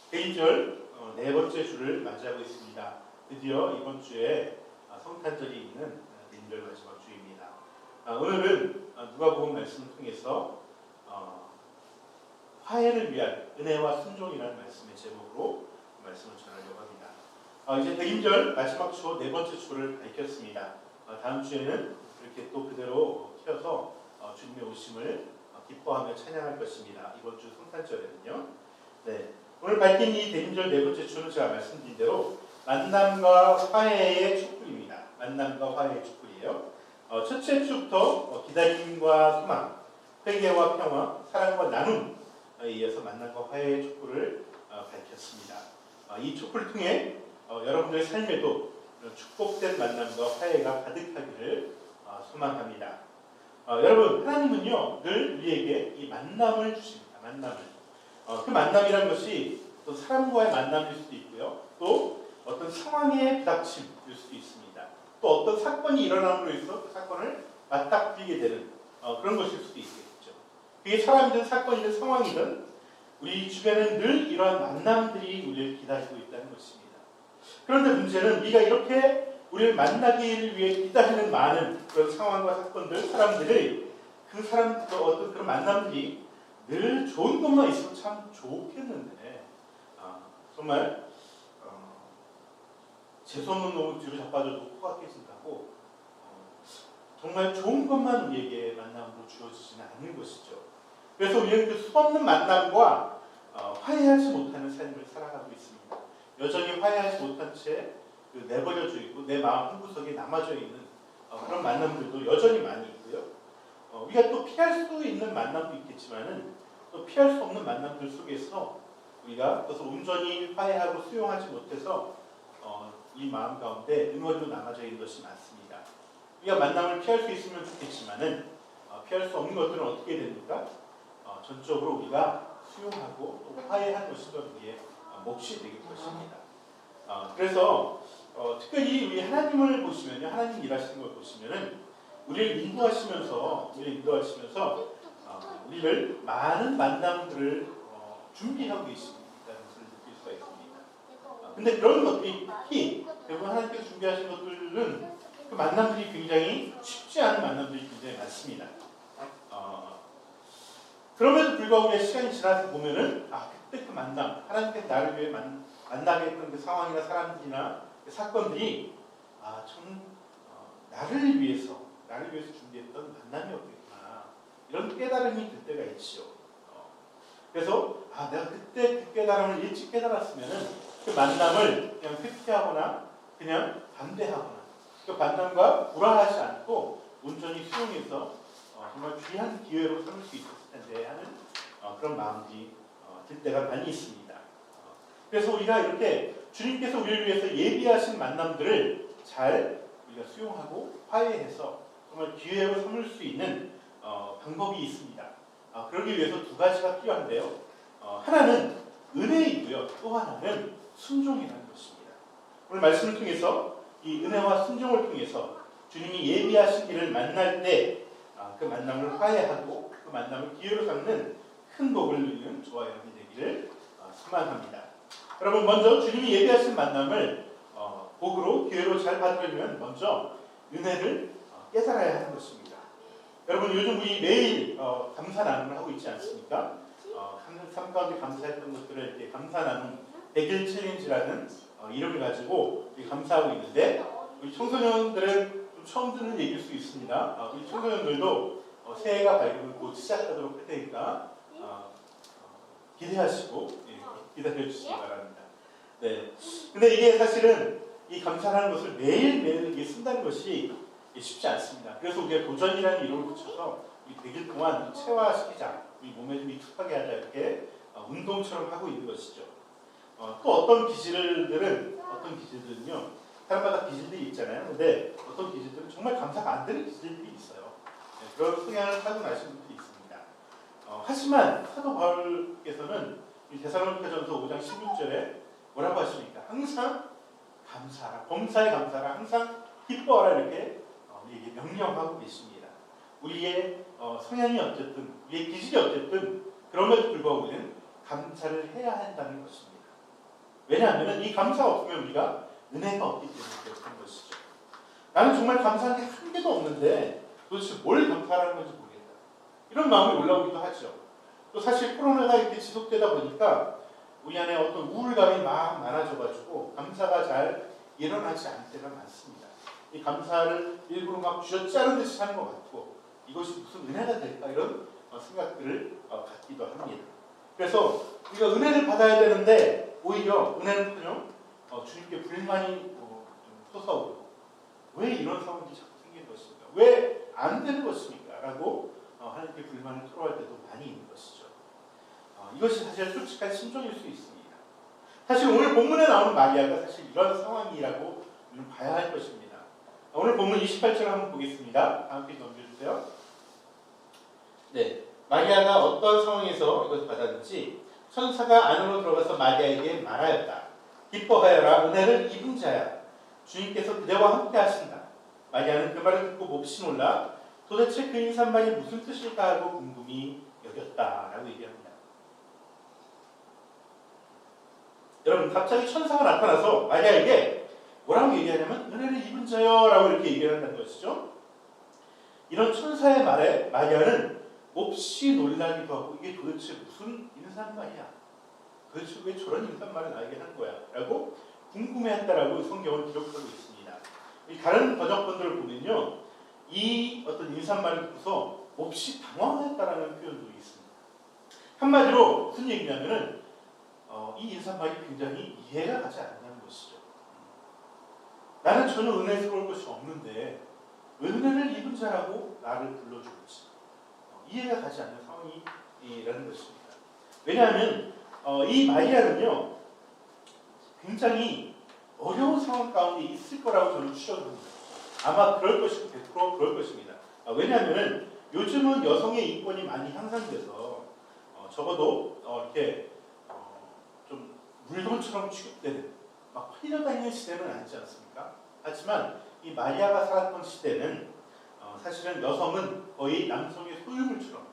대인절 네 번째 주를 맞이하고 있습니다. 드디어 이번 주에 성탄절이 있는 대인절 마지막 주입니다. 오늘은 누가복음 말씀을 통해서 화해를 위한 은혜와 순종이라는 말씀의 제목으로 말씀을 전하려고 합니다. 이제 대인절 마지막 주 네 번째 주를 밝혔습니다. 다음 주에는 이렇게 또 그대로 켜서 주님의 오심을 기뻐하며 찬양할 것입니다. 이번 주 성탄절에는요. 네. 오늘 밝힌 이 대인절 네 번째 주는 제가 말씀드린 대로 만남과 화해의 촛불입니다. 만남과 화해의 촛불이에요. 첫째 주부터 기다림과 소망, 회개와 평화, 사랑과 나눔에 이어서 만남과 화해의 촛불을 밝혔습니다. 이 촛불을 통해 여러분들의 삶에도 축복된 만남과 화해가 가득하기를 소망합니다. 여러분, 하나님은요 늘 우리에게 이 만남을 주십니다. 만남을. 그 만남이란 것이 또 사람과의 만남일 수도 있고요. 또 어떤 상황의 부닥침일 수도 있습니다. 또 어떤 사건이 일어남으로 해서 그 사건을 맞닥뜨리게 되는 그런 것일 수도 있겠죠. 그게 사람이든 사건이든 상황이든 우리 주변에는 늘 이러한 만남들이 우리를 기다리고 있다는 것입니다. 그런데 문제는 우리가 이렇게 우리를 만나기를 위해 기다리는 많은 그런 상황과 사건들, 사람들의 어떤 그런 만남들이 늘 좋은 것만 있으면 참 좋겠는데 정말 재수없는 놈을 뒤로 자빠져도 코가 깨진다고 정말 좋은 것만 우리에게 만남으로 주어지지는 않는 것이죠. 그래서 우리는 그 수없는 만남과 화해하지 못하는 삶을 살아가고 있습니다. 여전히 화해하지 못한 채 내버려져 있고 내 마음 한구석에 남아져 있는 그런 만남들도 여전히 많이 있고요. 우리가 또 피할 수 있는 만남도 있겠지만은 또 피할 수 없는 만남들 속에서 우리가 그것을 온전히 화해하고 수용하지 못해서 이 마음 가운데 응어리로 남아져 있는 것이 많습니다. 우리가 만남을 피할 수 있으면 좋겠지만은 피할 수 없는 것들은 어떻게 됩니까? 전적으로 우리가 수용하고 또 화해하는 것이 우리의 몫이 되길 것입니다. 그래서 특별히 우리 하나님을 보시면요, 하나님 일하시는 걸 보시면은 우리를 인도하시면서 우리를 많은 만남들을 준비하고 계십니다. 것을 느낄 수가 있습니다. 근데 그런 것들이 특히 대부분 하나님께서 준비하신 것들은 그 만남들이 굉장히 쉽지 않은 만남들이 굉장히 많습니다. 그럼에도 불구하고 우리가 시간이 지나서 보면은 그때 그 만남, 하나님께서 나를 위해 만나게 했던 그 상황이나 사람들이나 그 사건들이 참 나를 위해서 준비했던 만남이었겠구나, 이런 깨달음이 들 때가 있죠. 그래서 내가 그때 그 깨달음을 일찍 깨달았으면은 그 만남을 그냥 회피하거나 그냥 반대하거나 그 만남과 불화하지 않고 온전히 수용해서 정말 귀한 기회로 삼을 수 있었을 텐데 하는 그런 마음이 들 때가 많이 있습니다. 그래서 우리가 이렇게 주님께서 우리를 위해서 예비하신 만남들을 잘 우리가 수용하고 화해해서 정말 기회로 삼을 수 있는 방법이 있습니다. 그러기 위해서 두 가지가 필요한데요. 하나는 은혜이고요. 또 하나는 순종이라는 것입니다. 오늘 말씀을 통해서 이 은혜와 순종을 통해서 주님이 예비하신 이를 만날 때 그 만남을 화해하고 그 만남을 기회로 삼는 큰 복을 누리는 저와 여러분이 되기를 소망합니다. 여러분, 먼저 주님이 예비하신 만남을 복으로 기회로 잘 받으려면 먼저 은혜를 깨달아야 하는 것입니다. 여러분, 요즘 우리 매일 감사 나눔을 하고 있지 않습니까? 삶 가운데 감사했던 것들을 이렇게 감사 나눔 100일 챌린지라는 이름을 가지고 감사하고 있는데, 우리 청소년들은 좀 처음 듣는 얘기일 수 있습니다. 우리 청소년들도 새해가 밝으면 곧 시작하도록 할 테니까 기대하시고 기다려 주시기 바랍니다. 네. 근데 이게 사실은 이 감사하는 것을 매일매일 이게 쓴다는 것이 쉽지 않습니다. 그래서 우리가 도전이라는 이름을 붙여서 이 100일 동안 체화시키자, 우리 몸에 좀 익숙하게 하자, 이렇게 운동처럼 하고 있는 것이죠. 또 어떤 기질들은요, 사람마다 기질들이 있잖아요. 근데 어떤 기질들은 정말 감사가 안 되는 기질들이 있어요. 네, 그런 성향을 타고 나신 분들이 있습니다. 하지만 사도 바울께서는 데살로니가전서 5장 16절에 뭐라고 하십니까? 항상 감사하라, 범사에 감사하라, 항상 기뻐하라, 이렇게 우리에게 명령하고 계십니다. 우리의 성향이 어쨌든, 우리의 기질이 어쨌든 그럼에도 불구하고 우리는 감사를 해야 한다는 것입니다. 왜냐하면 이 감사가 없으면 우리가 은혜가 없기 때문에 그런 것이죠. 나는 정말 감사한 게 한 개도 없는데 도대체 뭘 감사하는 건지 모르겠다. 이런 마음이 올라오기도 하죠. 또 사실 코로나가 이렇게 지속되다 보니까 우리 안에 어떤 우울감이 막 많아져가지고 감사가 잘 일어나지 않을 때가 많습니다. 이 감사를 일부러 막 쥐어짜는 듯이 하는 것 같고 이것이 무슨 은혜가 될까 이런 생각들을 갖기도 합니다. 그래서 우리가 은혜를 받아야 되는데 오히려 은혜는커녕 주님께 불만이 좀 솟아오르고 왜 이런 상황이 자꾸 생기는 것입니까? 왜 안 되는 것입니까? 라고 하나님께 불만을 토로할 때도 많이 있는 것이죠. 이것이 사실 솔직한 심정일 수 있습니다. 사실 오늘 본문에 나오는 마리아가 사실 이런 상황이라고 우리는 봐야 할 것입니다. 오늘 본문 28절 한번 보겠습니다. 다음 페이지 넘겨주세요. 네, 마리아가 어떤 상황에서 이것을 받았는지 천사가 안으로 들어가서 마리아에게 말하였다. 기뻐하여라, 은혜를 입은 자야. 주님께서 그대와 함께 하신다. 마리아는 그 말을 듣고 몹시 놀라 도대체 그 인사말이 무슨 뜻일까 하고 궁금히 여겼다라고 얘기합니다. 여러분, 갑자기 천사가 나타나서 마리아에게 뭐라고 얘기하냐면 은혜를 입은 자요 라고 이렇게 얘기한다는 것이죠. 이런 천사의 말에 마리아는 몹시 놀라기도 하고 이게 도대체 무슨 인사말이야? 도대체 왜 저런 인사말을 나에게 한 거야? 라고 궁금해했다라고 성경은 기록하고 있습니다. 다른 번역본들을 보면요, 이 어떤 인사말을 듣고서 몹시 당황했다라는 표현도 있습니다. 한마디로 무슨 얘기냐면은 이 인사말이 굉장히 이해가 가지 않는 것이죠. 나는 전혀 은혜스러울 것이 없는데 왜 은혜를 입은 자라고 나를 불러주는지 이해가 가지 않는 상황이라는 것입니다. 왜냐하면 이 마리아는요 굉장히 어려운 상황 가운데 있을 거라고 저는 추정을 합니다. 아마 그럴 것이고 100% 그럴 것입니다. 왜냐하면 요즘은 여성의 인권이 많이 향상돼서 적어도 이렇게 좀 물건처럼 취급되는 막 팔려다니는 시대는 아니지 않습니까? 하지만 이 마리아가 살았던 시대는 사실은 여성은 거의 남성의 소유물처럼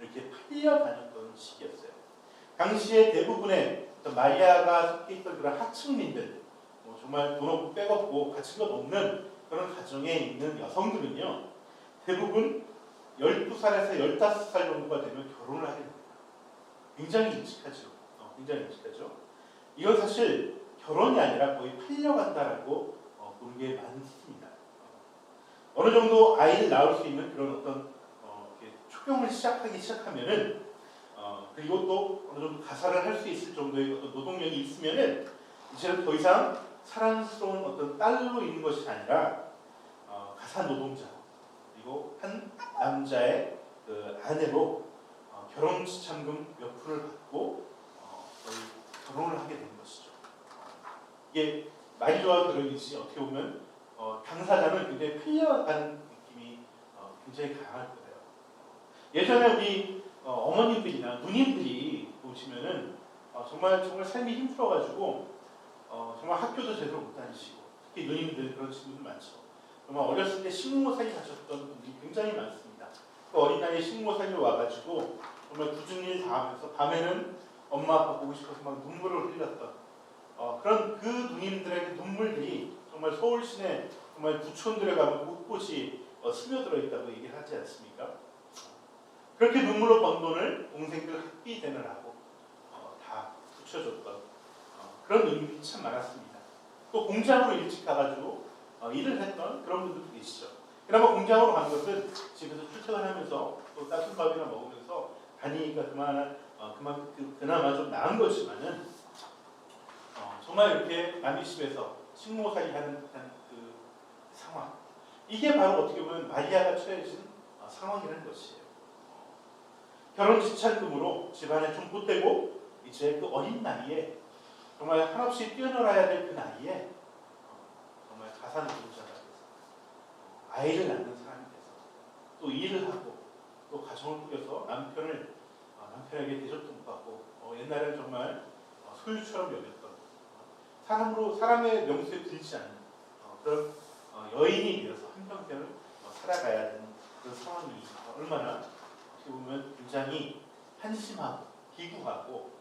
이렇게 팔려다녔던 시기였어요. 당시에 대부분의 마리아가 속해 있던 그런 하층민들, 정말 돈 없고 백 없고 가진 것 없는 그런 가정에 있는 여성들은요 대부분 12살에서 15살 정도가 되면 결혼을 하게 됩니다. 굉장히 일찍하죠. 굉장히 일찍하죠. 이건 사실 결혼이 아니라 거의 팔려간다라고 보는 게 많습니다. 어느 정도 아이를 낳을 수 있는 그런 어떤 초경을 시작하면은 그리고 또 어느 정도 가사를 할 수 있을 정도의 어떤 노동력이 있으면은 이제는 더 이상 사랑스러운 어떤 딸로 있는 것이 아니라 가사 노동자 그리고 한 남자의 그 아내로 결혼 지참금 몇 푼을 받고 거의 결혼을 하게 된 것이죠. 이게 마리아와 결혼이지 어떻게 보면 당사자는 굉장히 풀려가는 느낌이 굉장히 강할 거예요. 예전에 우리 어머님들이나 누님들이 보시면은 정말 삶이 힘들어가지고 정말 학교도 제대로 못 다니시고 특히 누님들 그런 친구들 많죠. 정말 어렸을 때 식모살이 하셨던 분들이 굉장히 많습니다. 그 어린 나이에 식모살이로 와가지고 정말 굳은 일 다 하면서 밤에는 엄마 아빠 보고 싶어서 막 눈물을 흘렸던 그런 그 누님들의 눈물들이 정말 서울 시내 정말 구촌들에 가면 곳곳이 스며들어 있다고 얘기를 하지 않습니까? 그렇게 눈물로 번 돈을 동생들 학비 대느라고 다 붙여줬던 그런 누님들이 참 많았습니다. 또 공장으로 일찍 가가지고 일을 했던 그런 분들도 계시죠. 그나마 공장으로 간 것은 집에서 출퇴근하면서 또 따뜻한 밥이나 먹으면서 다니기가 그나마 좀 나은 거지만은 정말 이렇게 남의 집에서 식모살이 하는 듯한 그 상황, 이게 바로 어떻게 보면 마리아가 처해진 상황이라는 것이에요. 결혼 지참금으로 집안에 좀 보태고 이제 그 어린 나이에 정말 한없이 뛰어놀아야 될 그 나이에 정말 가사 노동자가 돼서 아이를 낳는 사람이 돼서 또 일을 하고 또 가정을 꾸려서 남편에게 대접도 못 받고 옛날에는 정말 소유처럼 여겼던 사람의 명수에 들지 않는 그런 여인이 되어서 한평생을 살아가야 되는 그런 상황이 얼마나 어떻게 보면 굉장히 한심하고 비구하고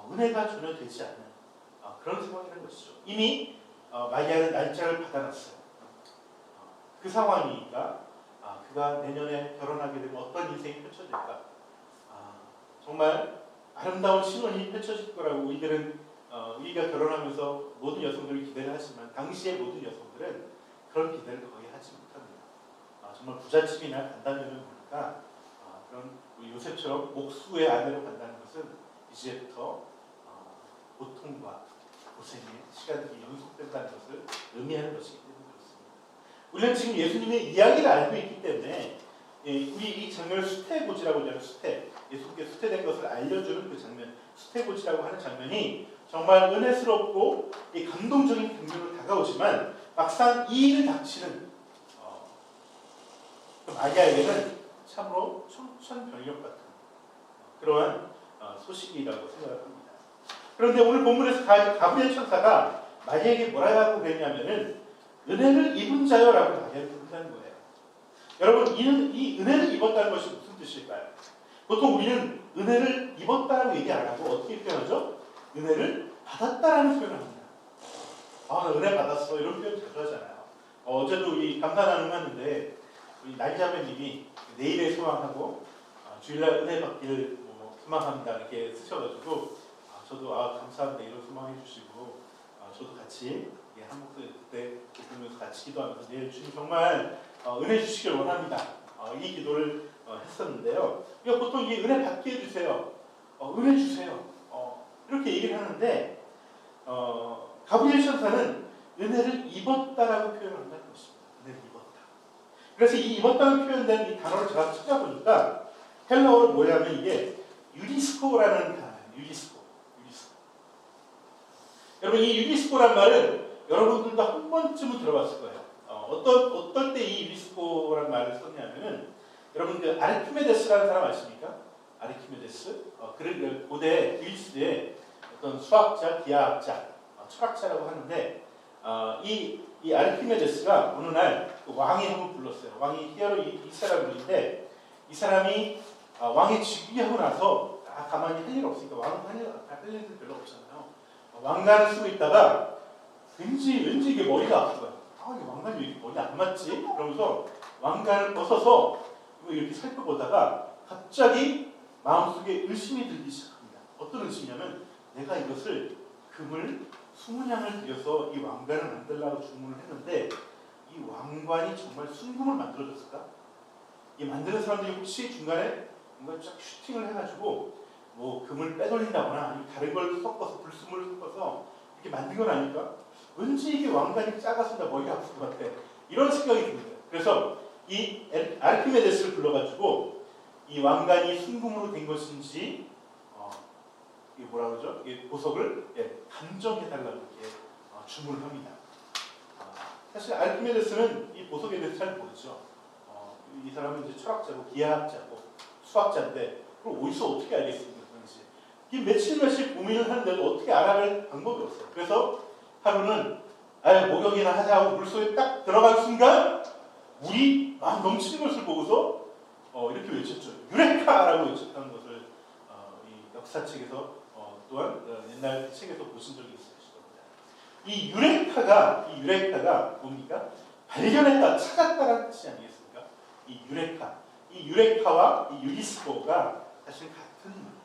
은혜가 전혀 되지 않는 그런 상황이라는 것이죠. 이미 마리아는 날짜를 받아놨어요. 그 상황이니까 그가 내년에 결혼하게 되면 어떤 인생이 펼쳐질까? 정말 아름다운 신혼이 펼쳐질 거라고 우리가 결혼하면서 모든 여성들이 기대를 하지만 당시의 모든 여성들은 그런 기대를 거의 하지 못합니다. 정말 부잣집이나 간다면 보니까 그런 우리 요셉처럼 목수의 아내로 간다는 것은 이제부터 고통과 고생의 시간들이 연속된다는 것을 의미하는 것이기 때문에 그렇습니다. 우리는 지금 예수님의 이야기를 알고 있기 때문에 우리 이 장면을 수태고지라고 하잖아요. 예수님께 수태된 것을 알려주는 그 장면, 수태고지라고 하는 장면이 정말 은혜스럽고 감동적인 경륜으로 다가오지만 막상 이 일을 닥치는 마리아에게는 참으로 청천벽력 같은 그러한 소식이라고 생각을 합니다. 그런데 오늘 본문에서 가브리엘 천사가 마리아에게 뭐라고 그랬냐면은 은혜를 입은 자여라고 마리아를 부른다는 거예요. 여러분, 이 은혜를 입었다는 것이 무슨 뜻일까요? 보통 우리는 은혜를 입었다라고 얘기 안 하고 어떻게 표현하죠? 은혜를 받았다라는 표현을 합니다. 나 은혜 받았어, 이런 표현 자주 하잖아요. 어제도 우리 감사 나눔 하는데 우리 날자매님이 내일의 소망하고 주일날 은혜 받기를 소망합니다 이렇게 쓰셔가지고 저도 감사합니다 이런 소망해 주시고 저도 같이 한 목소리 그때 보면서 같이 기도하면서 내일 주님 정말 은혜 주시길 원합니다. 이 기도를 했었는데요. 보통 이게 은혜 받게 해주세요. 은혜 주세요. 이렇게 얘기를 하는데 가브리엘 천사는 은혜를 입었다라고 표현을 한다는 것입니다. 은혜를 입었다. 그래서 이 입었다는 표현된 이 단어를 제가 찾아보니까 헬라어로 뭐냐면 이게 유리스코라는 단어예요. 유리스코. 여러분, 이 유리스코란 말은 여러분들도 한 번쯤은 들어봤을 거예요. 어떨 때 이 유리스코라는 말을 썼냐면은 여러분 그 아르키메데스라는 사람 아십니까? 아르키메데스. 고대 그리스의 어떤 수학자, 기하학자, 철학자라고 하는데 이 아르키메데스가 어느 날 그 왕이 한번 불렀어요. 왕이 히에로 이 사람인데 이 사람이 왕이 즉위하고 나서 가만히 할 일 없으니까 왕은 할 일도 별로 없잖아요. 왕관을 쓰고 있다가 왠지 이게 머리가 아픈 거야. 이게 왕관이 왜 이렇게 머리 안 맞지? 그러면서 왕관을 벗어서 이렇게 살펴보다가 갑자기 마음속에 의심이 들기 시작합니다. 어떤 의심이냐면 내가 이것을 금을 20냥을 들여서 이 왕관을 만들려고 주문을 했는데 이 왕관이 정말 순금을 만들어줬을까? 이 만드는 사람들이 혹시 중간에 뭔가 쫙 슈팅을 해가지고 금을 빼돌린다거나 아니면 다른 걸 섞어서 불순물을 섞어서 이렇게 만든 건 아닐까? 왠지 이게 왕관이 작아서 나 머리가 아플 것 같아. 이런 생각이 듭니다. 그래서 이 아르키메데스를 불러가지고 이 왕관이 순금으로 된 것인지 이게 뭐라 그러죠? 이 보석을 감정해달라고 이렇게 주문을 합니다. 사실 아르키메데스는 이 보석에 대해서 잘 모르죠. 이 사람은 이제 철학자고 기하학자고 수학자인데 그럼 어디서 어떻게 알겠습니까? 이 며칠 고민을 하는데도 어떻게 알아갈 방법이 없어요. 그래서 하루는 목욕이나 하자고 물속에 딱 들어간 순간 물이 막 넘치는 것을 보고서 이렇게 외쳤죠. 유레카라고 외쳤다는 것을 이 역사책에서 또한 옛날 책에서 보신 적이 있으실 겁니다. 이 유레카가 뭡니까? 발견했다, 찾았다라는 뜻이 아니겠습니까? 이 유레카와 이 유리스코가 사실 같은 말이에요.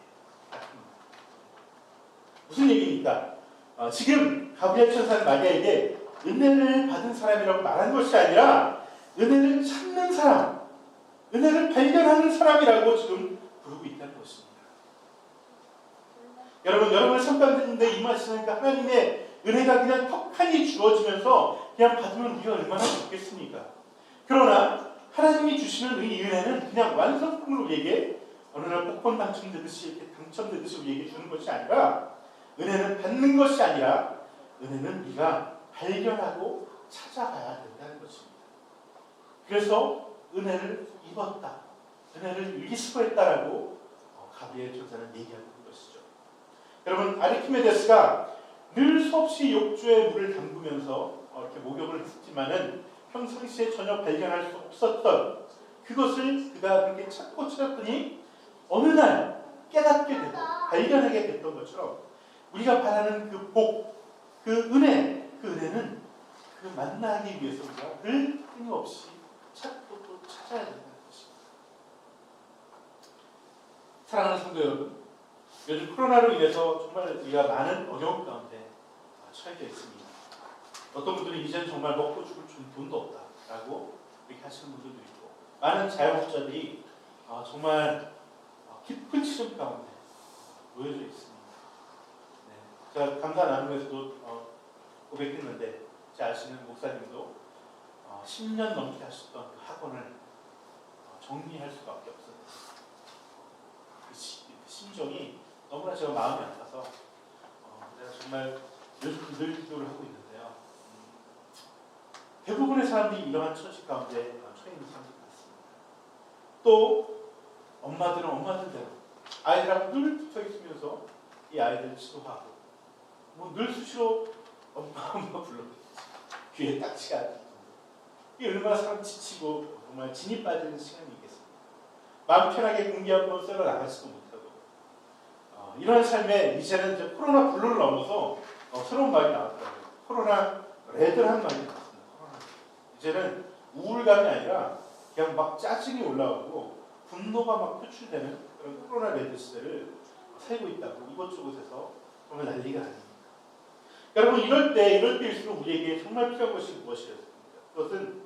무슨 얘기입니까? 지금 가브리엘 천사는 마리아에게 은혜를 받은 사람이라고 말하는 것이 아니라 은혜를 찾는 사람, 은혜를 발견하는 사람이라고 지금 부르고 있다는 것입니다. 여러분의 삶 가운데 임하시니까 하나님의 은혜가 그냥 턱하니 주어지면서 그냥 받으면 우리가 얼마나 좋겠습니까? 그러나 하나님이 주시는 이 은혜는 그냥 완성품을 우리에게 어느 날 복권 당첨되듯이 우리에게 주는 것이 아니라 은혜는 받는 것이 아니라 은혜는 우리가 발견하고 찾아가야 된다는 것입니다. 그래서 은혜를 입었다, 은혜를 유리스코했다라고 가브리엘 천사는 얘기하고 있는 것이죠. 여러분, 아르키메데스가 늘 수없이 욕조에 물을 담그면서 이렇게 목욕을 했지만은 평상시에 전혀 발견할 수 없었던 그것을 그가 그렇게 찾고 찾았더니 어느 날 깨닫게 되고 발견하게 됐던 것처럼 우리가 바라는 그 복, 그 은혜는 그 만나기 위해서 우리가 늘 끊임없이 찾고 또 찾아야 된다는 것입니다. 사랑하는 성도 여러분, 요즘 코로나로 인해서 정말 우리가 많은 어려움 가운데 처해져 있습니다. 어떤 분들은 이제는 정말 먹고 죽을 돈도 없다라고 이렇게 하시는 분들도 있고, 많은 자영업자들이 정말 깊은 시름 가운데 놓여져 있습니다. 네. 제가 감사 나눔에서도 고백했는데, 제 아시는 목사님도 10년 넘게 하셨던 그 학원을 정리할 수밖에 없었어요. 그 심정이 너무나 제가 마음이 아파서 제가 정말 요즘 늘 기도를 하고 있는데요. 대부분의 사람들이 이러한 처지 가운데 처해 있는 사람들이 많습니다. 또 엄마들은 엄마들대로 아이들하고 늘 붙어 있으면서 이 아이들을 치료하고 늘 수시로 엄마 불러 귀에 딱지가 않을 정도. 이게 얼마나 사람 지치고 정말 진이 빠지는 시간이겠습니까? 마음 편하게 공기 한번 쐬러 나가지도 못하고 이런 삶에 이제는 이제 코로나 블루를 넘어서 새로운 말이 나왔더라고요. 코로나 레드라는 말이 나왔습니다. 이제는 우울감이 아니라 그냥 막 짜증이 올라오고 분노가 막 표출되는 그런 코로나 레드 시대를 살고 있다고 이곳저곳에서 정말 난리가 아닙니다. 여러분, 이럴 때일수록 우리에게 정말 필요한 것이 무엇이었습니까? 그것은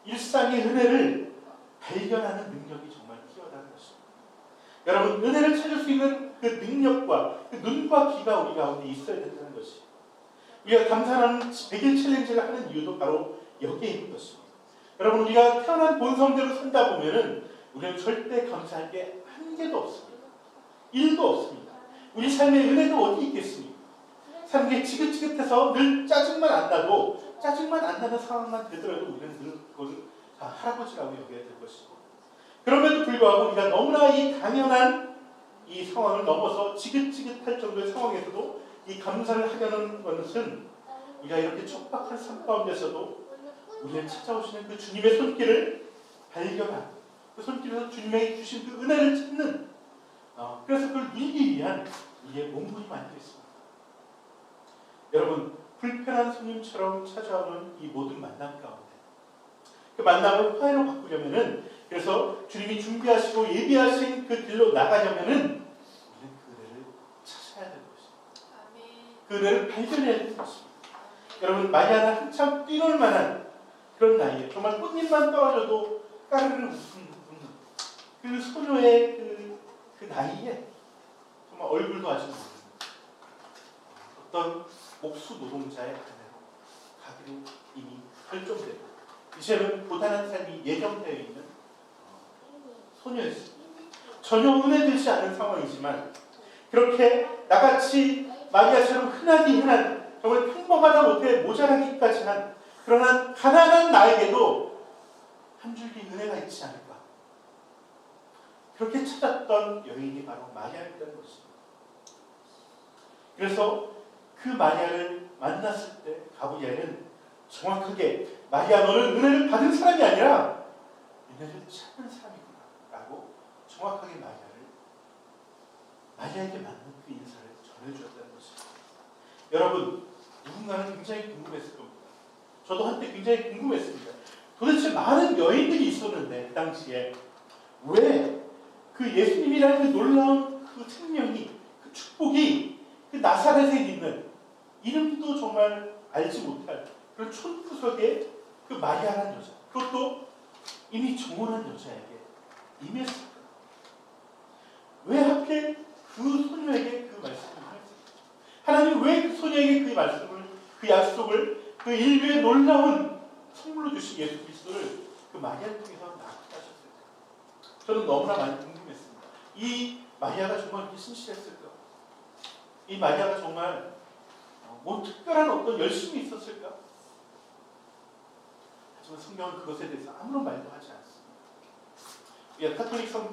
일상의 은혜를 발견하는 능력이 정말 필요하다는 것입니다. 여러분, 은혜를 찾을 수 있는 그 능력과 그 눈과 귀가 우리 가운데 있어야 된다는 것이, 우리가 감사하는 100일 챌린지를 하는 이유도 바로 여기에 있는 것입니다. 여러분, 우리가 태어난 본성대로 산다 보면은 우리는 절대 감사할 게 한 개도 없습니다. 1도 없습니다. 우리 삶의 은혜가 어디 있겠습니까? 사는 게 지긋지긋해서 늘 짜증만 안 나도, 짜증만 안 나는 상황만 되더라도 우리는 늘 그걸 할아버지라고 여겨야 될 것이고, 그럼에도 불구하고 우리가 너무나 이 당연한 이 상황을 넘어서 지긋지긋할 정도의 상황에서도 이 감사를 하려는 것은, 우리가 이렇게 촉박한 삶 가운데서도 우리를 찾아오시는 그 주님의 손길을 발견하고, 그 손길에서 주님의 주신 그 은혜를 찾는, 그래서 그걸 누리기 위한 우리의 몸부림이 아니겠습니까? 여러분, 불편한 손님처럼 찾아오는 이 모든 만남 가운데 그 만남을 화해로 바꾸려면은, 그래서 주님이 준비하시고 예비하신 그 길로 나가려면은 우리는 그 은혜를 찾아야 되는 것입니다. 그 은혜를 발견해야 되는 것입니다. 여러분, 마리아는 한참 뛰놀 만한 그런 나이에 정말 꽃잎만 떨어져도 까르르 웃는 그 소녀의 그 나이에 정말 얼굴도 아직 모르는 어떤 목수 노동자의 아내로 가기로 이미 결정되고 이제는 고단한 삶이 예정되어 있는 소녀였습니다. 전혀 은혜되지 않은 상황이지만, 그렇게 나같이 마리아처럼 흔하디 흔한, 정말 평범하다 못해 모자라기까지 한 그러한 가난한 나에게도 한 줄기 은혜가 있지 않을까, 그렇게 찾았던 여인이 바로 마리아였다는 것입니다. 그래서 그 마리아를 만났을 때 가브리엘은 정확하게, 마리아, 너는 은혜를 받은 사람이 아니라 은혜를 찾는 사람이구나 라고 정확하게 마리아에게 맞는 그 인사를 전해주었다는 것입니다. 여러분, 누군가는 굉장히 궁금했을 겁니다. 저도 한때 굉장히 궁금했습니다. 도대체 많은 여인들이 있었는데 그 당시에 왜 그 예수님이라는 그 놀라운 그 생명이, 그 축복이 그 나사렛에 있는, 이름도 정말 알지 못할 그런 촌구석에 그 마리아라는 여자, 그것도 이미 정혼한 여자에게 임했을까? 왜 하필 그 소녀에게 그 말씀을 하셨을까? 하나님 왜 그 소녀에게 그 말씀을, 그 약속을, 그 인류의 놀라운 선물로 주신 예수 그리스도를 그 마리아를 통해서 낳게 하셨을까? 저는 너무나 많이 궁금했습니다. 이 마리아가 정말 그렇게 신실했을까? 이 마리아가 정말 뭐 특별한 어떤 열심이 있었을까? 하지만 성경은 그것에 대해서 아무런 말도 하지 않습니다.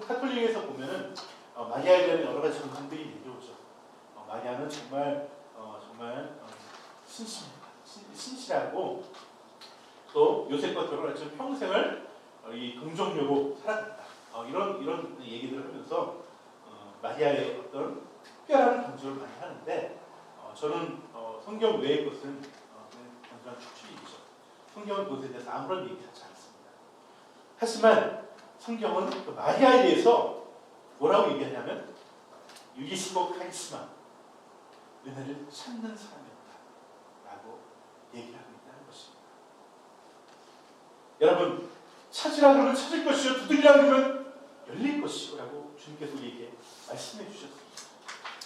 카톨릭에서 보면은 마리아에 대한 여러 가지 전통들이 내려오죠. 마리아는 정말 신실하고 또 요셉과 결혼했지만 평생을 이 동정녀로 살았다. 이런 얘기들을 하면서 마리아의 어떤 특별한 강조를 많이 하는데, 저는 성경 외의 것은 그냥 단순한 추측이죠. 성경은 그것에 대해서 아무런 얘기하지 않습니다. 하지만 성경은 그 마리아에 대해서 뭐라고 얘기하냐면 유기스고 카리스마, 은혜를 찾는 사람이었다 라고 얘기하고 있다는 것입니다. 여러분, 찾으라 그러면 찾을 것이요, 두드리라 그러면 열릴 것이요 라고 주님께서 우리에게 말씀해 주셨습니다.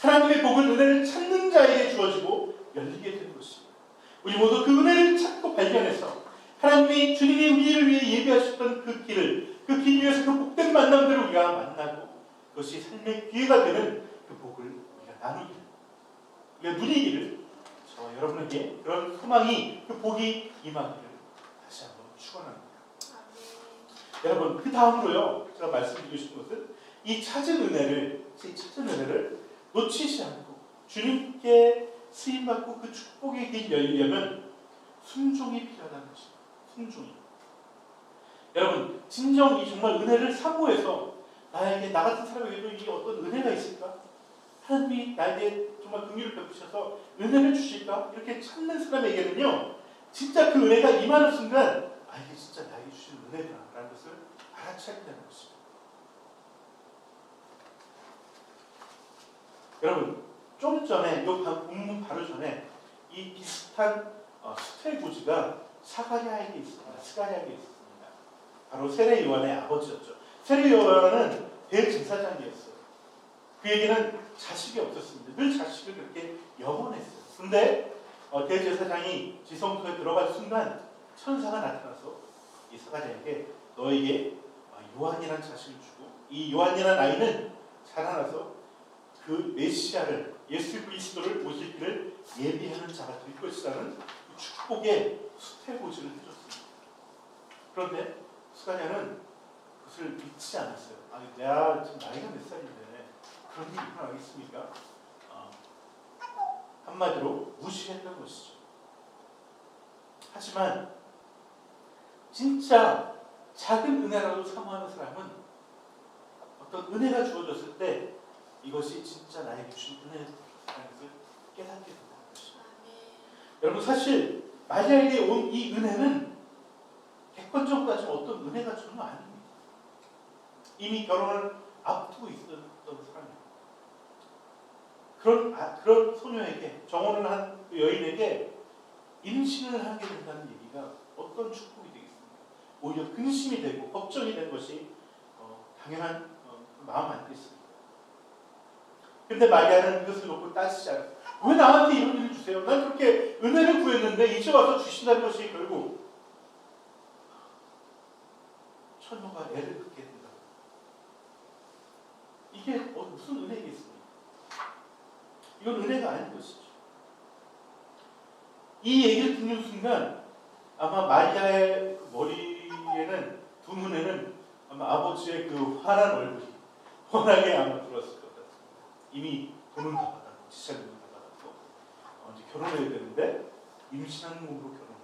하나님의 복은 은혜를 찾는 자에게 주어지고 열리게 되는 것입니다. 우리 모두 그 은혜를 찾고 발견해서 하나님이 주님이 우리를 위해 예비하셨던 그 길을, 그 길 위에서 그 복된 만남들을 우리가 만나고 그것이 삶의 기회가 되는 그 복을 우리가 나누기를, 우리가 누리기를, 저와 여러분에게 그런 소망이, 그 복이 임하기를 다시 한번 축원합니다. 여러분, 그 다음으로요, 제가 말씀드리고 싶은 것은 이 찾은 은혜를 놓치지 않고 주님께 쓰임받고 그 축복의 길이 열리려면 순종이 필요하다는 것입니다. 순종이. 여러분, 진정 이 정말 은혜를 사모해서 나에게, 나 같은 사람에게도 이게 어떤 은혜가 있을까? 하나님이 나에게 정말 긍휼을 베푸셔서 은혜를 주실까? 이렇게 찾는 사람에게는요, 진짜 그 은혜가 임하는 순간, 아, 이게 진짜 나에게 주시는 은혜구나 라는 것을 알아차리게 되는 것입니다. 여러분, 좀 전에, 이 본문 바로 전에 이 비슷한 수태고지가 스가랴에게 있었습니다. 바로 세례 요한의 아버지였죠. 세례 요한은 대제사장이었어요. 그에게는 자식이 없었습니다. 늘 자식을 그렇게 염원했어요. 그런데 대제사장이 지성소에 들어갈 순간 천사가 나타나서 이 스가랴에게 너에게 요한이라는 자식을 주고 이 요한이라는 아이는 자라나서 그 메시아를, 예수 그리스도를 모실 길을 예비하는 자가 될 것이라는 축복의 수태고지를 해줬습니다. 그런데 스가랴는 그것을 믿지 않았어요. 아니, 내가 지금 나이가 몇 살인데 그런 일이 일어나겠습니까? 한마디로 무시했던 것이죠. 하지만 진짜 작은 은혜라도 사모하는 사람은 어떤 은혜가 주어졌을 때 이것이 진짜 나에게 주신 은혜라는 것을 깨닫게 된다는 것입니다. 여러분, 사실 마리아에게 온 이 은혜는 객관적으로 따지면 어떤 은혜가 전혀 아닙니다. 이미 결혼을 앞두고 있었던 사람이에요. 그런 소녀에게, 정혼을 한 그 여인에게 임신을 하게 된다는 얘기가 어떤 축복이 되겠습니까? 오히려 근심이 되고 걱정이 된 것이 당연한 마음 아니겠습니까? 그런데 마리아는 그것을 놓고 따지지 않아요. 왜 나한테 이런 일을 주세요? 난 그렇게 은혜를 구했는데 이제 와서 주신다는 것이 결국 처녀가 애를 갖게 된다. 이게 무슨 은혜겠습니까? 이건 은혜가 아닌 것이죠. 이 얘기를 듣는 순간 아마 마리아의 머리에는, 두 눈에는 아마 아버지의 그 환한 얼굴이 환하게 아마 들어왔을 것 같습니다. 이미 돈은 다 받았고, 지자금은 다 받았고, 이제 결혼해야 되는데 임신한 몸으로 결혼.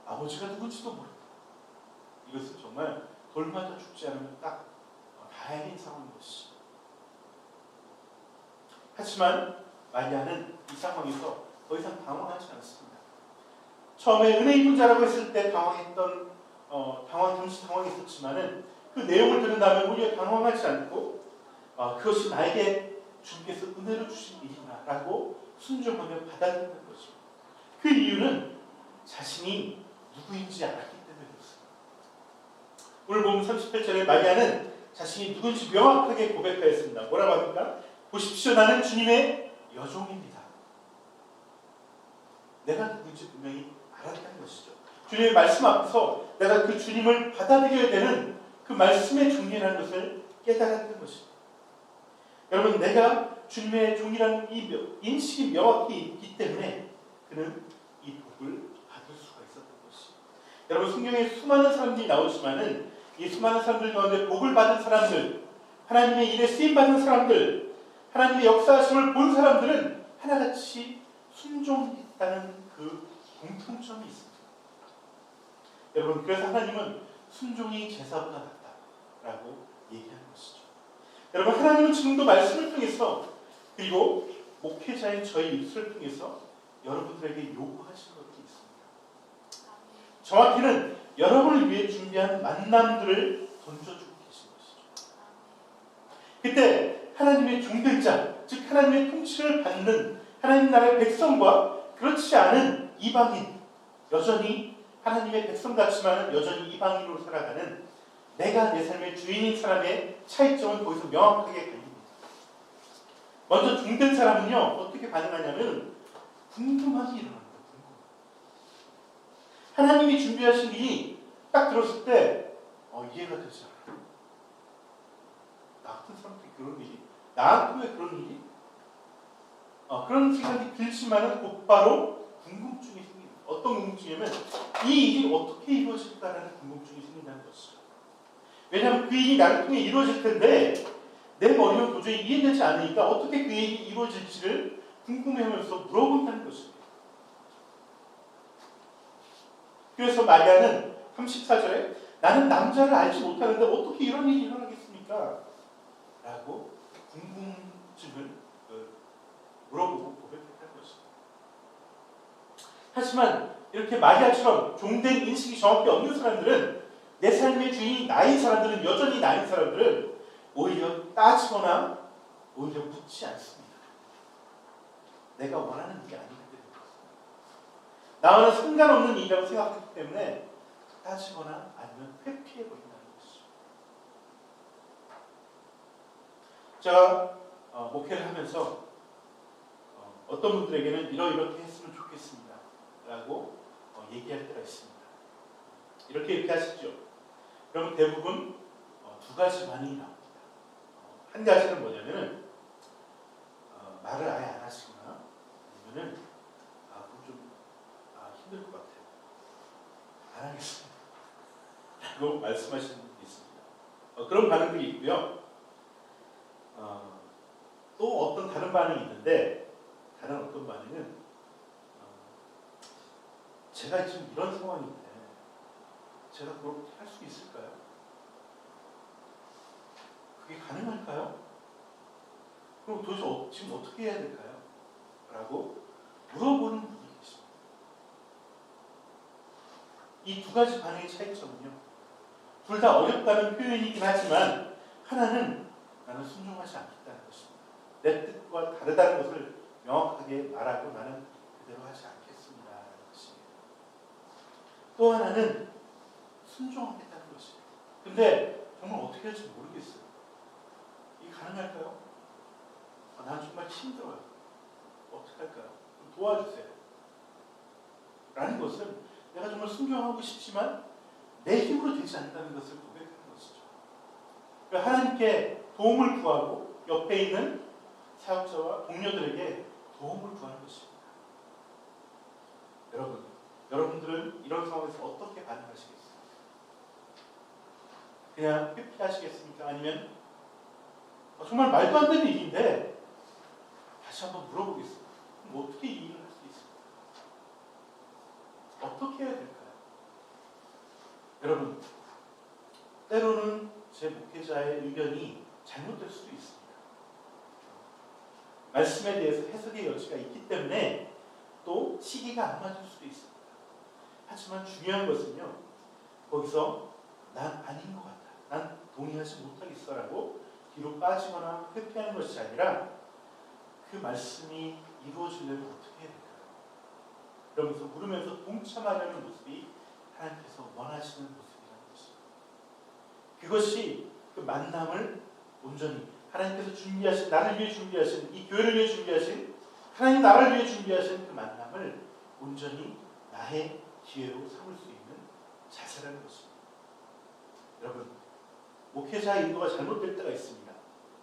아버지가 누군지도 모르고. 이것은 정말 돌맞아 죽지 않으면 딱 다행인 상황인 것이죠. 하지만 마리아는 이 상황에서 더 이상 당황하지 않습니다. 처음에 은혜 입은 자라고 했을 때 잠시 당황했었지만은 그 내용을 들은 다음에 오히려 당황하지 않고 그것이 나에게 주님께서 은혜를 주신 일이구나라고 순종하며 받아들이는 것입니다. 그 이유는 자신이 누구인지 알았기 때문이었습니다. 오늘 보면 38절에 마리아는 자신이 누군지 명확하게 고백하였습니다. 뭐라고 합니까? 보십시오, 나는 주님의 여종입니다. 내가 누군지 분명히 알았다는 것이죠. 주님의 말씀 앞에서 내가 그 주님을 받아들여야 되는 그 말씀의 종이라는 것을 깨달았던 것입니다. 여러분, 내가 주님의 종이라는 이 인식이 명확히 있기 때문에 그는 이 복을 받을 수가 있었던 것입니다. 여러분, 성경에 수많은 사람들이 나오지만은 이 수많은 사람들 가운데 복을 받은 사람들, 하나님의 일에 쓰임받은 사람들, 하나님의 역사하심을 본 사람들은 하나같이 순종했다는 그 공통점이 있습니다. 여러분, 그래서 하나님은 순종이 제사보다 낫다라고 얘기하는 것이죠. 여러분, 하나님은 지금도 말씀을 통해서, 그리고 목회자인 저희 입술을 통해서 여러분들에게 요구하시는 것이 있습니다. 정확히는 여러분을 위해 준비한 만남들을 던져주고 계신 것이죠. 그때 하나님의 종된 자, 즉 하나님의 통치를 받는 하나님 나라의 백성과 그렇지 않은 이방인, 여전히 하나님의 백성 같지만 여전히 이방인으로 살아가는 내가 내 삶의 주인인 사람의 차이점은 거기서 명확하게 갈립니다. 먼저 종된 사람은요, 어떻게 반응하냐면 궁금함이 일어납니다. 하나님이 준비하신 일이 딱 들었을 때 이해가 되지 않아요. 나 같은 사람들이 그런 일이? 나한테 왜 그런 일이? 그런 생각이 들지만은 곧바로 궁금증이 생깁니다. 어떤 궁금증이냐면 이 일이 어떻게 이루어질까라는 궁금증이 생긴다는 것이죠. 왜냐하면 그 일이 나를 통해 이루어질 텐데 내 머리로 도저히 이해되지 않으니까 어떻게 그 일이 이루어질지를 궁금해하면서 물어본다는 것입니다. 그래서 마리아는 34절에 나는 남자를 알지 못하는데 어떻게 이런 일이 일어나겠습니까? 라고 궁금증을 물어보고 고백했다는 것입니다. 하지만 이렇게 마리아처럼 종된 인식이 정확히 없는 사람들은, 내 삶의 주인이 나인 사람들은, 여전히 나인 사람들은 오히려 따지거나 오히려 묻지 않습니다. 내가 원하는 일이 아니기 때문에 나와는 상관없는 일이라고 생각하기 때문에 따지거나 아니면 회피해버린다는 것이죠. 제가 목회를 하면서 어떤 분들에게는 이렇게 했으면 좋겠습니다 라고 얘기할 때가 있습니다. 이렇게 하시죠. 그러면 대부분 두 가지 반응이 나옵니다. 한 가지는 뭐냐면은 말을 아예 안 하시거나 아니면은 그럼 좀 힘들 것 같아요. 안 하겠습니다 라고 말씀하시는 분이 있습니다. 그런 반응들이 있고요. 또 어떤 다른 반응이 있는데, 다른 어떤 반응은 제가 지금 이런 상황인데 제가 그렇게 할 수 있을까요? 그게 가능할까요? 그럼 도대체 지금 어떻게 해야 될까요? 라고 물어보는 분이 계십니다. 이 두 가지 반응의 차이점은요, 둘 다 어렵다는 표현이긴 하지만 하나는 나는 순종하지 않겠다는 것입니다. 내 뜻과 다르다는 것을 명확하게 말하고 나는 그대로 하지 않겠습니다 라는 것입니다. 또 하나는 순종하겠다는 것입니다. 근데 정말 어떻게 할지 모르겠어요. 이게 가능할까요? 난 정말 힘들어요. 어떻게 할까요? 좀 도와주세요 라는 것은 내가 정말 순종하고 싶지만 내 힘으로 되지 않는다는 것을 고백하는 것이죠. 그러니까 하나님께 도움을 구하고 옆에 있는 사역자와 동료들에게 도움을 구하는 것입니다. 여러분들은 이런 상황에서 어떻게 반응하시겠어요? 그냥 회피하시겠습니까? 아니면 정말 말도 안 되는 일인데 다시 한번 물어보겠습니다. 그럼 어떻게 이 일을 할 수 있습니까? 어떻게 해야 될까요? 여러분, 때로는 제 목회자의 의견이 잘못될 수도 있습니다. 말씀에 대해서 해석의 여지가 있기 때문에 또 시기가 안 맞을 수도 있습니다. 하지만 중요한 것은요, 거기서 난 아닌 것 같아, 난 동의하지 못하겠어 라고 뒤로 빠지거나 회피하는 것이 아니라 그 말씀이 이루어지려면 어떻게 해야 될까요? 그러면서 물으면서 동참하려는 모습이 하나님께서 원하시는 모습이라는 것입니다. 그것이 그 만남을 온전히 하나님께서 준비하신, 나를 위해 준비하신, 이 교회를 위해 준비하신, 하나님 나라를 위해 준비하신 그 만남을 온전히 나의 기회로 삼을 수 있는 자세라는 것입니다. 여러분, 목회자의 인도가 잘못될 때가 있습니다.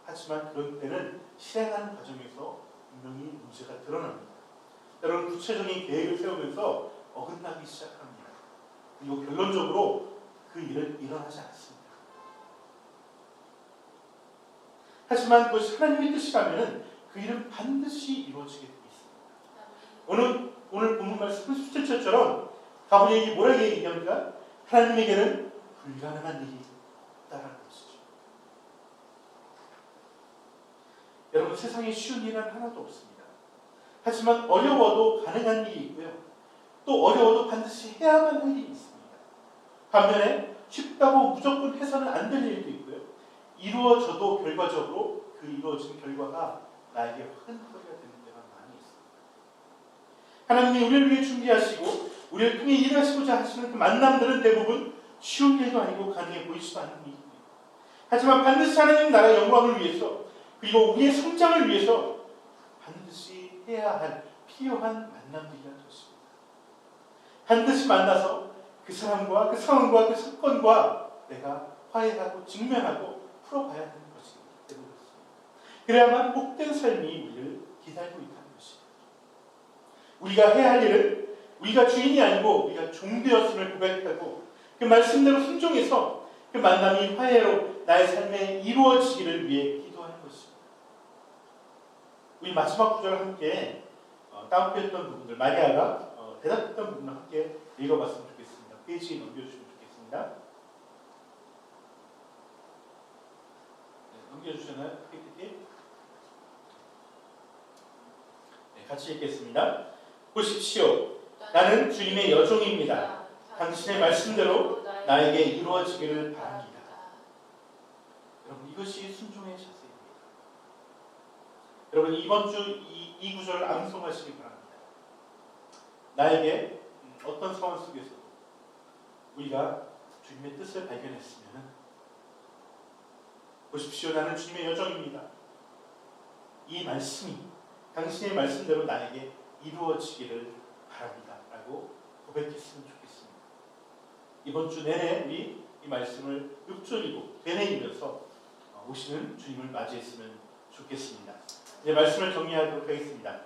하지만 그럴 때는 실행하는 과정에서 분명히 문제가 드러납니다. 여러분, 구체적인 계획을 세우면서 어긋나기 시작합니다. 그리고 결론적으로 그 일은 일어나지 않습니다. 하지만 그것이 하나님의 뜻이라면 그 일은 반드시 이루어지게 되어 있습니다. 오늘 본문 말씀 17절처럼 가브리엘이 뭐라고 얘기합니까? 하나님에게는 불가능한 일이 없다라는 것이죠. 여러분, 세상에 쉬운 일은 하나도 없습니다. 하지만 어려워도 가능한 일이 있고요. 또 어려워도 반드시 해야만 할 일이 있습니다. 반면에 쉽다고 무조건 해서는 안 될 일도 있고요. 이루어져도 결과적으로 그 이루어진 결과가 나에게 화근거리가 되는 때가 많이 있습니다. 하나님이 우리를 위해 준비하시고 우리를 통해 일하시고자 하시는 그 만남들은 대부분 쉬운 일도 아니고 가능해 보이지도 않는 일입니다. 하지만 반드시 하나님 나라 영광을 위해서 그리고 우리의 성장을 위해서 반드시 해야 할 필요한 만남들이라는 것입니다. 반드시 만나서 그 사람과 그 상황과 그 사건과 내가 화해하고 직면하고 풀어봐야 되는 것이기 때문에 그렇습니다. 그래야만 복된 삶이 우리를 기다리고 있다는 것입니다. 우리가 해야 할 일은 우리가 주인이 아니고 우리가 종되었음을 고백하고 그 말씀대로 순종해서 그 만남이 화해로 나의 삶에 이루어지기를 위해 기도하는 것입니다. 우리 마지막 구절을 함께 다운표했던 부분들 마리아가 대답했던 부분을 함께 읽어봤으면 좋겠습니다. 페이지 넘겨주시면 좋겠습니다. 네, 넘겨주시나요? PPT? 네, 같이 읽겠습니다. 보십시오. 나는 주님의 여종입니다. 당신의 말씀대로 나에게 이루어지기를 바랍니다. 여러분 이것이 순종의 자세입니다. 여러분 이번 주 이 구절을 암송하시기 바랍니다. 나에게 어떤 상황 속에서도 우리가 주님의 뜻을 발견했으면 보십시오. 나는 주님의 여종입니다. 이 말씀이 당신의 말씀대로 나에게 이루어지기를 바랍니다. 라고 고백했으면 좋겠습니다. 이번 주 내내 우리 이 말씀을 읊조리고 되뇌이면서 오시는 주님을 맞이했으면 좋겠습니다. 이제 말씀을 정리하도록 하겠습니다.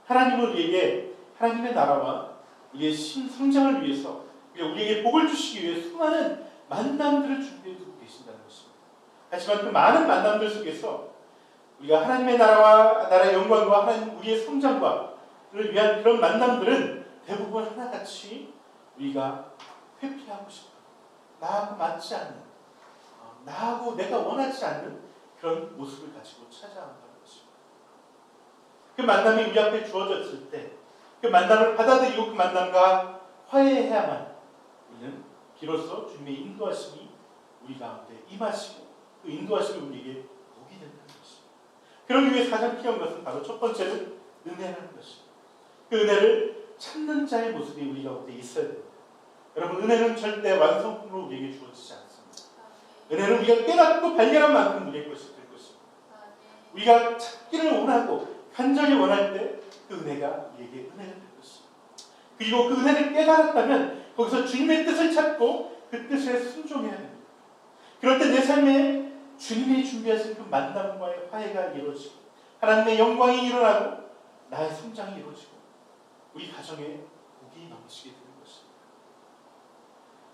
하나님은 우리에게 하나님의 나라와 우리의 성장을 위해서 우리에게 복을 주시기 위해 수많은 만남들을 준비해 두고 계신다는 것입니다. 하지만 그 많은 만남들 속에서 우리가 하나님의 나라와 나라의 영광과 하나님 우리의 성장과를 위한 그런 만남들은 대부분 하나같이 우리가 회피하고 싶은 나하고 맞지 않는 나하고 내가 원하지 않는 그런 모습을 가지고 찾아온다는 것입니다. 그 만남이 우리 앞에 주어졌을 때 그 만남을 받아들이고 그 만남과 화해해야만 우리는 비로소 주님의 인도하심이 우리 가운데 임하시고 그 인도하심이 우리에게 복이 된다는 것입니다. 그러기 위해 가장 필요한 것은 바로 첫 번째는 은혜라는 것입니다. 그 은혜를 찾는 자의 모습이 우리 가운데 있어야 됩니다. 여러분 은혜는 절대 완성품으로 우리에게 주어지지 않습니다. 은혜는 우리가 깨닫고 발견한 만큼 우리의 것이 될 것입니다. 우리가 찾기를 원하고 간절히 원할 때 그 은혜가 우리에게 은혜가 될 것입니다. 그리고 그 은혜를 깨달았다면 거기서 주님의 뜻을 찾고 그 뜻에 순종해야 됩니다. 그럴 때 내 삶에 주님이 준비하신 그 만남과의 화해가 이루어지고 하나님의 영광이 일어나고 나의 성장이 이루어지고 우리 가정에 복이 넘치게 되는 것입니다.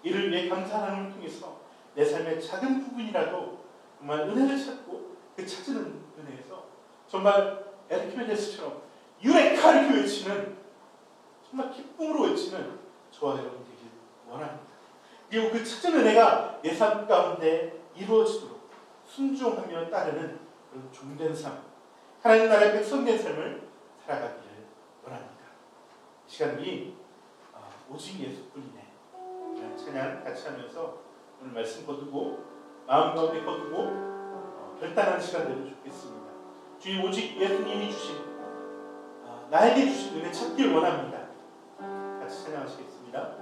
이를 위해 감사 하나님을 통해서 내 삶의 작은 부분이라도 정말 은혜를 찾고 그 찾은 은혜에서 정말 에르키메데스처럼 유레카 이렇게 외치는 정말 기쁨으로 외치는 저와 여러분 되길 원합니다. 그리고 그 찾은 은혜가 내 삶 가운데 이루어지도록 순종하며 따르는 그런 종된 삶, 하나님 나라의 백성된 삶을 살아가기를 원합니다. 이 시간 우리 오직 예수뿐이네 찬양 같이 하면서 오늘 말씀 거두고 마음 가운데 거두고 결단하는 시간 되면 좋겠습니다. 주님 오직 예수님이 주신 나에게 주신 은혜 찾길 원합니다. 같이 찬양하시겠습니다.